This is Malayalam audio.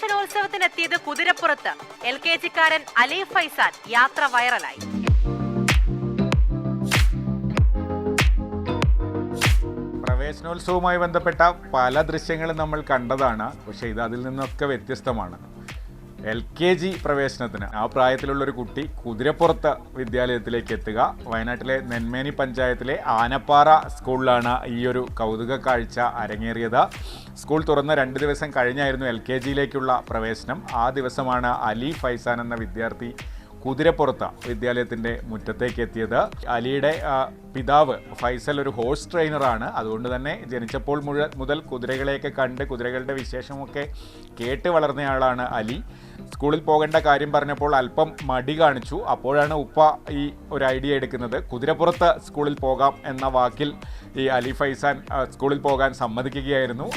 പ്രവേശനോത്സവത്തിനെത്തിയത് കുതിരപ്പുറത്ത് LKG-കാരൻ അലി ഫൈസാൻ യാത്ര വൈറലായി. പ്രവേശനോത്സവവുമായി ബന്ധപ്പെട്ട പല ദൃശ്യങ്ങളും നമ്മൾ കണ്ടതാണ്. പക്ഷേ ഇത് അതിൽ നിന്നൊക്കെ വ്യത്യസ്തമാണ്. LKG പ്രവേശനത്തിന് ആ പ്രായത്തിലുള്ളൊരു കുട്ടി കുതിരപ്പുറത്ത് വിദ്യാലയത്തിലേക്ക് എത്തുക. വയനാട്ടിലെ നെന്മേനി പഞ്ചായത്തിലെ ആനപ്പാറ സ്കൂളിലാണ് ഈ ഒരു കൗതുക കാഴ്ച അരങ്ങേറിയത്. സ്കൂൾ തുറന്ന് 2 ദിവസം കഴിഞ്ഞായിരുന്നു LKG-യിലേക്കുള്ള പ്രവേശനം. ആ ദിവസമാണ് അലി ഫൈസാൻ എന്ന വിദ്യാർത്ഥി കുതിരപ്പുറത്ത് വിദ്യാലയത്തിൻ്റെ മുറ്റത്തേക്ക് എത്തിയത്. അലിയുടെ പിതാവ് ഫൈസൽ ഒരു ഹോഴ്സ് ട്രെയിനറാണ്. അതുകൊണ്ട് തന്നെ ജനിച്ചപ്പോൾ മുതൽ കുതിരകളെയൊക്കെ കണ്ട് കുതിരകളുടെ വിശേഷമൊക്കെ കേട്ട് വളർന്നയാളാണ് അലി. സ്കൂളിൽ പോകേണ്ട കാര്യം പറഞ്ഞപ്പോൾ അല്പം മടി കാണിച്ചു. അപ്പോഴാണ് ഉപ്പ ഈ ഒരു ഐഡിയ എടുക്കുന്നത്. കുതിരപ്പുറത്ത് സ്കൂളിൽ പോകാം എന്ന വാക്കിൽ ഈ അലി ഫൈസാൻ സ്കൂളിൽ പോകാൻ സമ്മതിക്കുകയായിരുന്നു.